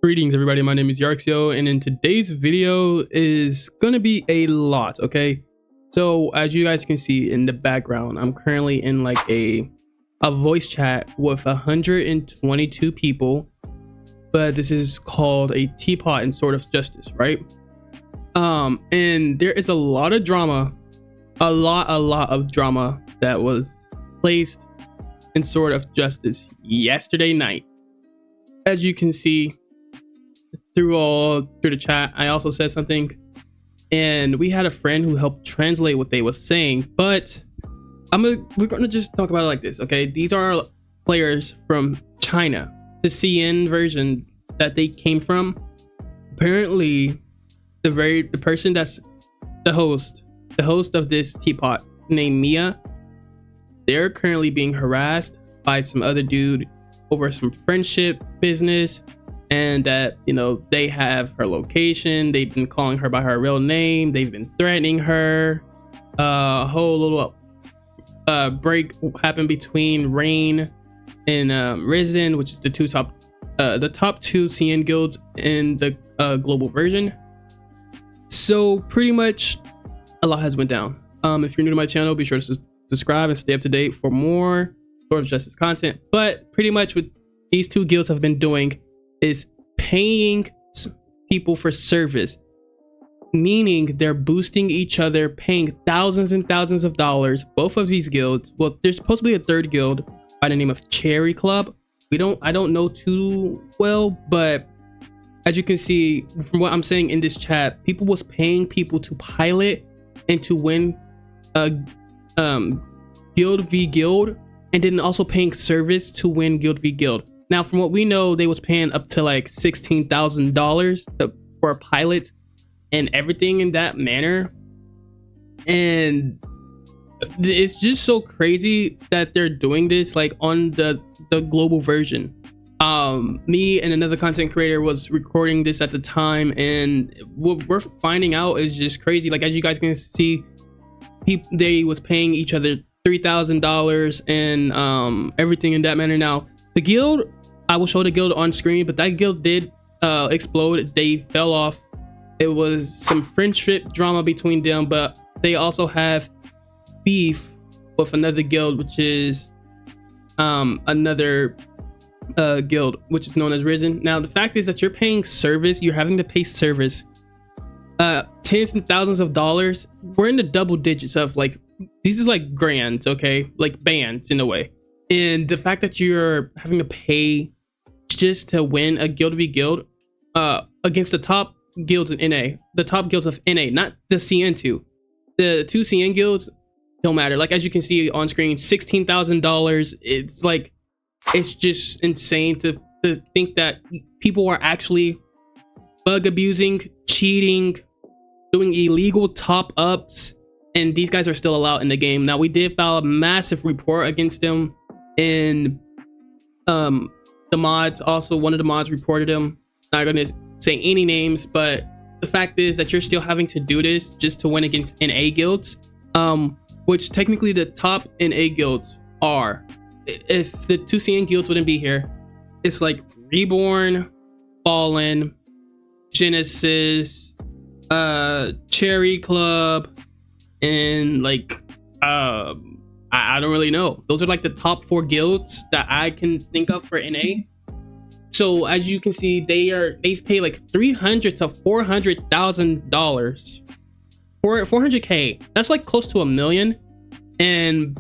Greetings everybody, my name is Yarxio, and in today's video is gonna be a lot, okay? So as you guys can see in the background, I'm currently in like a voice chat with 122 people, but this is called a teapot and sword of justice, right? And there is a lot of drama, a lot of drama that was placed in sword of justice yesterday night. As you can see through the chat, I also said something, and we had a friend who helped translate what they was saying, but we're gonna just talk about it like this, okay? These are players from China, the CN version that they came from. Apparently the person that's the host of this teapot named Mia, they're currently being harassed by some other dude over some friendship business, and that, you know, they have her location. They've been calling her by her real name. They've been threatening her. A whole little break happened between Rain and Risen, which is the top two CN guilds in the global version. So pretty much a lot has went down. If you're new to my channel, be sure to subscribe and stay up to date for more Sword of Justice content. But pretty much what these two guilds have been doing is paying people for service, meaning they're boosting each other, paying thousands and thousands of dollars. Both of these guilds, well, there's supposed to be a third guild by the name of Cherry Club. I don't know too well, but as you can see from what I'm saying in this chat, people was paying people to pilot and to win guild v guild, and then also paying service to win guild v guild. Now, from what we know, they was paying up to like $16,000 for a pilot and everything in that manner. And it's just so crazy that they're doing this like on the global version. Me and another content creator was recording this at the time, and what we're finding out is just crazy. Like, as you guys can see, they was paying each other $3,000 and everything in that manner. Now, the guild, I will show the guild on screen, but that guild did explode. They fell off. It was some friendship drama between them, but they also have beef with another guild, which is another guild, which is known as Risen. Now, the fact is that you're paying service. You're having to pay service tens and thousands of dollars. We're in the double digits of like, these is like grands, okay? Like bands in a way. And the fact that you're having to pay just to win a guild v guild against the top guilds in NA, the top guilds of NA, not the CN2. The two CN guilds don't matter. Like, as you can see on screen, $16,000. It's like, it's just insane to think that people are actually bug abusing, cheating, doing illegal top ups, and these guys are still allowed in the game. Now, we did file a massive report against them, and the mods, also one of the mods reported them. Not gonna say any names, but the fact is that you're still having to do this just to win against NA guilds, which technically the top NA guilds are. If the two CN guilds wouldn't be here, it's like Reborn, Fallen, Genesis, Cherry Club, and like I don't really know. Those are like the top 4 guilds that I can think of for NA. So as you can see, they've paid like $300,000 to $400,000 for 400K. That's like close to $1 million, and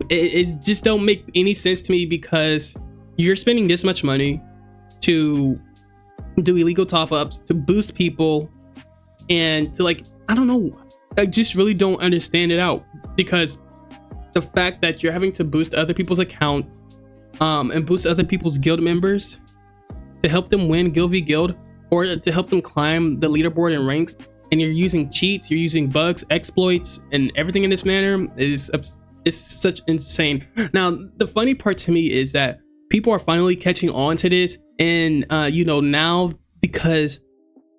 it just don't make any sense to me, because you're spending this much money to do illegal top ups, to boost people, and to, like, I don't know. I just really don't understand it out, because the fact that you're having to boost other people's accounts and boost other people's guild members to help them win guild v guild, or to help them climb the leaderboard and ranks, and you're using cheats, you're using bugs, exploits, and everything in this manner is such insane. Now, the funny part to me is that people are finally catching on to this, and you know, now, because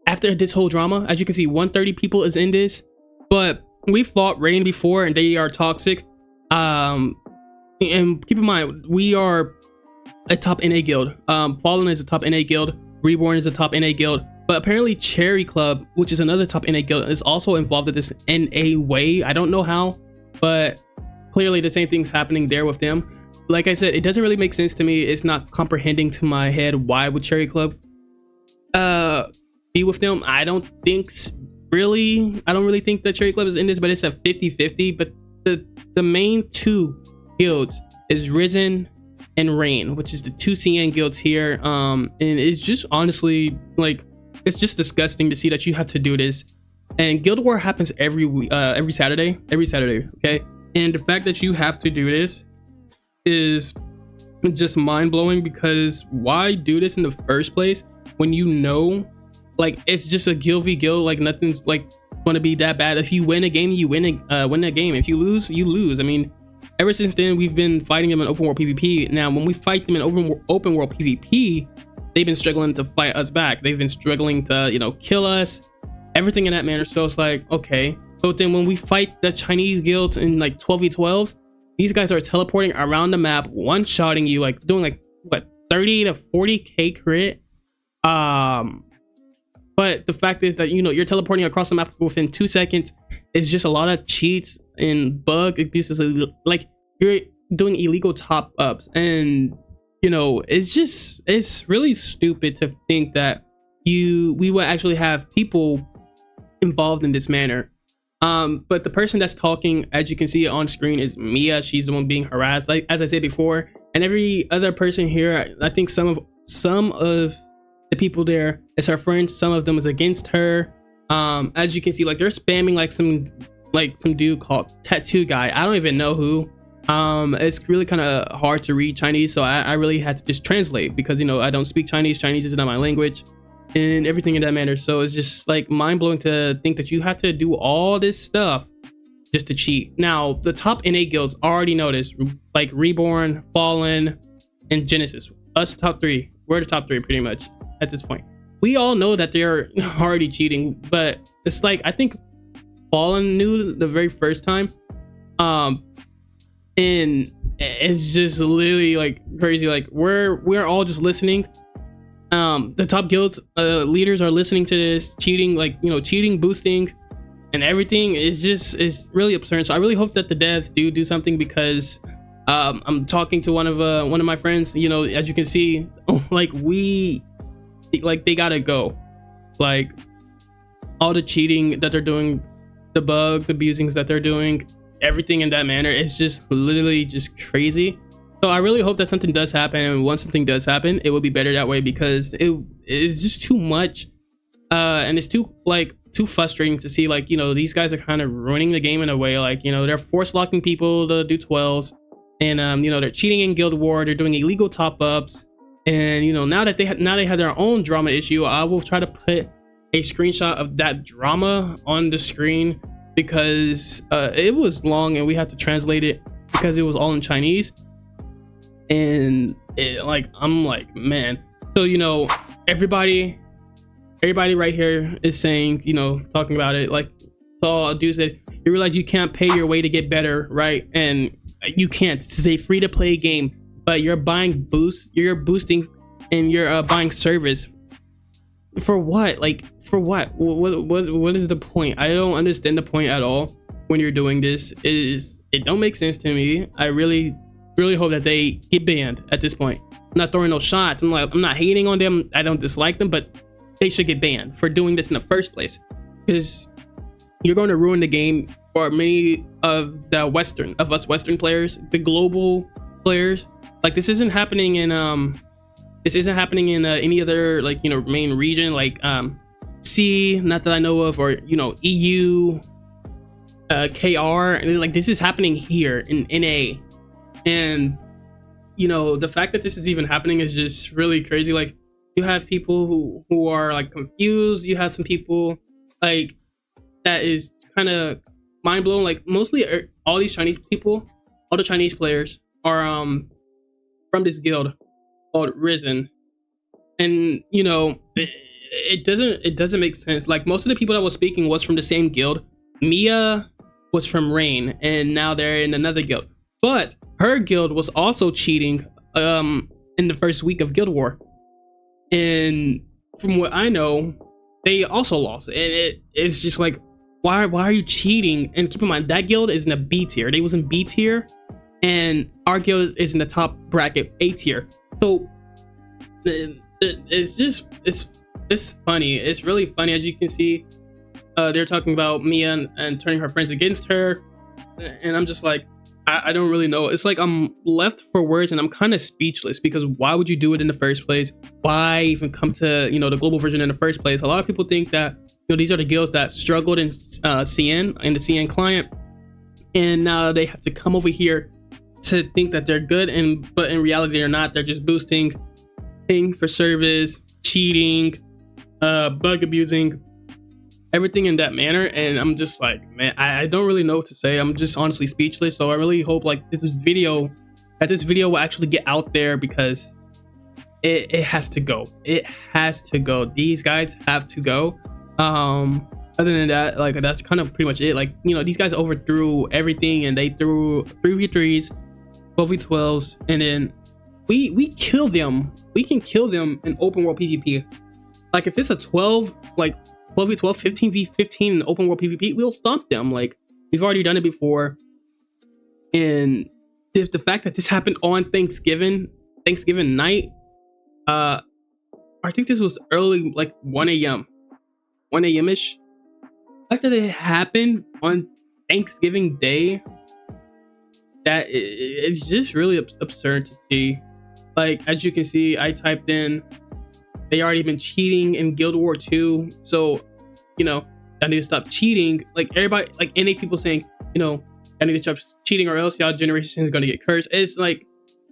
after this whole drama, as you can see, 130 people is in this, but we fought Rain before, and they are toxic. And keep in mind, we are a top NA guild. Fallen is a top NA guild. Reborn is a top NA guild, but apparently Cherry Club, which is another top NA guild, is also involved in this NA way. I don't know how, but clearly the same thing's happening there with them. Like I said, it doesn't really make sense to me. It's not comprehending to my head why would Cherry Club be with them. I don't really think that Cherry Club is in this, but it's a 50-50. But the main two guilds is Risen and Rain, which is the two CN guilds here. And it's just honestly, like, it's just disgusting to see that you have to do this. And Guild War happens every Saturday, okay? And the fact that you have to do this is just mind-blowing, because why do this in the first place when you know, like, it's just a guild v guild, like nothing's like going to be that bad. If you win a game, you win a game. If you lose, you lose. I mean, ever since then, we've been fighting them in open world PvP. Now, when we fight them in open world PvP, they've been struggling to fight us back. They've been struggling to, you know, kill us, everything in that manner. So it's like, okay. But then when we fight the Chinese guilds in like 12v12s, these guys are teleporting around the map, one-shotting you, like doing like what, 30 to 40k crit. But the fact is that, you know, you're teleporting across the map within 2 seconds. It's just a lot of cheats and bug abuses. Like, you're doing illegal top ups, and you know, it's really stupid to think that we will actually have people involved in this manner. But the person that's talking, as you can see on screen, is Mia. She's the one being harassed, like as I said before. And every other person here, I think some of the people there is her friends. Some of them is against her. As you can see, like, they're spamming like some dude called Tattoo Guy. I don't even know who. It's really kind of hard to read Chinese, so I really had to just translate, because, you know, I don't speak Chinese. Chinese is not my language, and everything in that manner. So it's just like mind-blowing to think that you have to do all this stuff just to cheat. Now, the top NA guilds already know this, like Reborn, Fallen, and Genesis. Us top three, we're the top three pretty much at this point. We all know that they're already cheating, but it's like, I think Fallen knew the very first time, and it's just literally like crazy. Like, we're all just listening. The top guilds leaders are listening to this cheating, like, you know, cheating, boosting, and everything. It's really absurd. So I really hope that the devs do something, because I'm talking to one of my friends. You know, as you can see, like, they gotta go. Like, all the cheating that they're doing, the bugs, the abusings that they're doing, everything in that manner, it's just literally just crazy. So I really hope that something does happen, and once something does happen, it will be better that way, because it is just too much, and it's too frustrating to see, like, you know, these guys are kind of ruining the game in a way. Like, you know, they're force locking people to do 12s, and you know, they're cheating in Guild War, they're doing illegal top ups, and you know, now they have their own drama issue. I will try to put a screenshot of that drama on the screen, because it was long and we had to translate it because it was all in Chinese. And I'm like, man. So, you know, everybody right here is saying, you know, talking about it, like, so dude said, you realize you can't pay your way to get better, right? And you can't. This is a free to play game, but you're buying boosts, you're boosting, and you're buying service. For what? Like, for what? What is the point? I don't understand the point at all when you're doing this. It don't make sense to me. I really hope that they get banned at this point. I'm not throwing no shots. I'm not hating on them. I don't dislike them, but they should get banned for doing this in the first place, because you're going to ruin the game for many of the Western players, the global players. Like, this isn't happening in any other, like, you know, main region, like C, not that I know of, or, you know, EU, KR. Like, this is happening here in NA. And, you know, the fact that this is even happening is just really crazy. Like, you have people who are like confused. You have some people like that is kind of mind blowing. Like, mostly all these Chinese people, all the Chinese players are from this guild called Risen. And, you know, it doesn't make sense. Like, most of the people that was speaking was from the same guild. Mia was from Rain, and now they're in another guild. But her guild was also cheating in the first week of Guild War. And from what I know, they also lost. And it's just like, why are you cheating? And keep in mind, that guild is in a B tier. They was in B tier, and our guild is in the top bracket, A tier. So it's just it's funny. It's really funny. As you can see, they're talking about Mia and turning her friends against her, and I'm just like, I don't really know. It's like I'm left for words, and I'm kind of speechless, because why would you do it in the first place? Why even come to, you know, the global version in the first place? A lot of people think that, you know, these are the guilds that struggled in CN, in the CN client, and now they have to come over here to think that they're good, but in reality they're not. They're just boosting, paying for service, cheating, bug abusing, everything in that manner. And I'm just like, man, I don't really know what to say. I'm just honestly speechless. So I really hope like this video will actually get out there, because it has to go. It has to go. These guys have to go. Other than that, like, that's kind of pretty much it. Like, you know, these guys overthrew everything, and they threw 3v3s, 12v12s, and then we kill them. We can kill them in open world PvP. Like, if it's a 12v12, 15v15 in open world PvP, we'll stomp them. Like, we've already done it before. And if the fact that this happened on Thanksgiving night, I think this was early, like 1 a.m. ish. The fact that it happened on Thanksgiving Day, that it's just really absurd to see. Like, as you can see, I typed in, they already been cheating in Guild War 2, so, you know, I need to stop cheating. Like, everybody, like, NA people saying, you know, I need to stop cheating, or else y'all generation is gonna get cursed. It's like,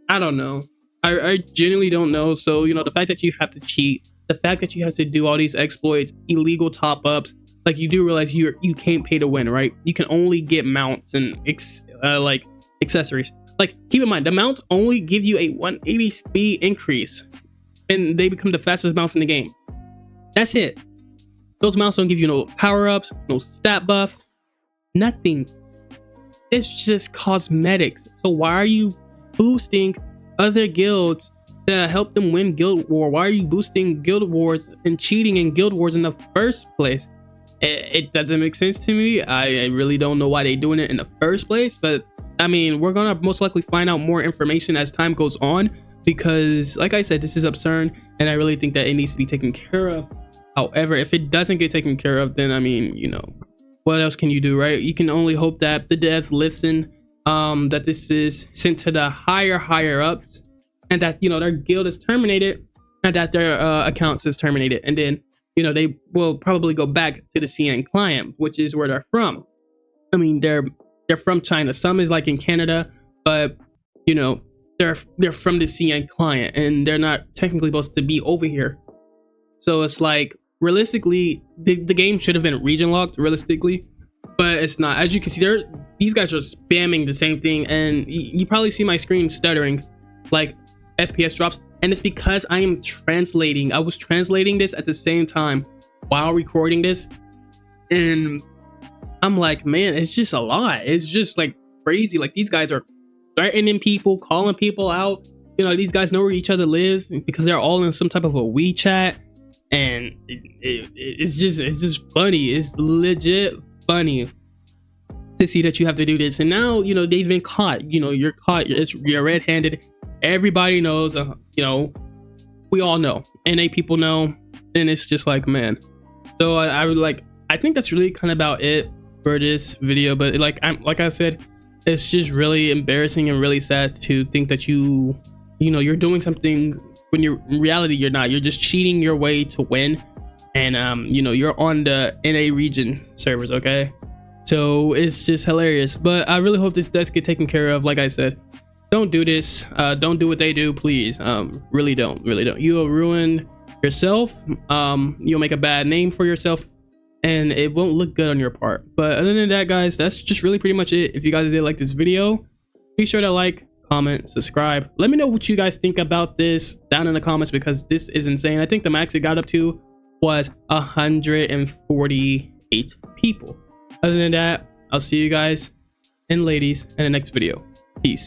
I don't know. I genuinely don't know. So, you know, the fact that you have to cheat, the fact that you have to do all these exploits, illegal top-ups, like, you do realize you can't pay to win, right? You can only get mounts and like accessories. Like, keep in mind, the mounts only give you a 180 speed increase, and they become the fastest mounts in the game. That's it. Those mounts don't give you no power-ups, no stat buff, nothing. It's just cosmetics. So why are you boosting other guilds to help them win Guild War? Why are you boosting Guild Wars and cheating in Guild Wars in the first place? It doesn't make sense to me. I really don't know why they're doing it in the first place, but I mean, we're gonna most likely find out more information as time goes on, because like I said, this is absurd, and I really think that it needs to be taken care of. However, if it doesn't get taken care of, then I mean, you know, what else can you do, right? You can only hope that the devs listen, that this is sent to the higher ups, and that, you know, their guild is terminated, and that their accounts is terminated, and then, you know, they will probably go back to the CN client, which is where they're from. I mean, they're from China. Some is like in Canada, but, you know, they're from the CN client, and they're not technically supposed to be over here. So it's like, realistically, the game should have been region locked, realistically, but it's not. As you can see, these guys are spamming the same thing, and you probably see my screen stuttering, like FPS drops, and it's because I am translating. I was translating this at the same time while recording this, and I'm like, man, it's just a lot. It's just like crazy. Like, these guys are threatening people, calling people out. You know, these guys know where each other lives, because they're all in some type of a WeChat, and it's just funny. It's legit funny to see that you have to do this. And now, you know, they've been caught. You know, you're caught. You're red-handed. Everybody knows. You know, we all know. NA people know, and it's just like, man. So I would like. I think that's really kind of about it for this video. But like I said, it's just really embarrassing and really sad to think that you know, you're doing something when in reality you're not. You're just cheating your way to win, and you know, you're on the NA region servers, okay? So it's just hilarious. But I really hope this does get taken care of. Like I said, don't do this. Don't do what they do, please. Really don't. You will ruin yourself. You'll make a bad name for yourself, and it won't look good on your part. But other than that, guys, that's just really pretty much it. If you guys did like this video, be sure to like, comment, subscribe. Let me know what you guys think about this down in the comments, because this is insane. I think the max it got up to was 148 people. Other than that, I'll see you guys and ladies in the next video. Peace.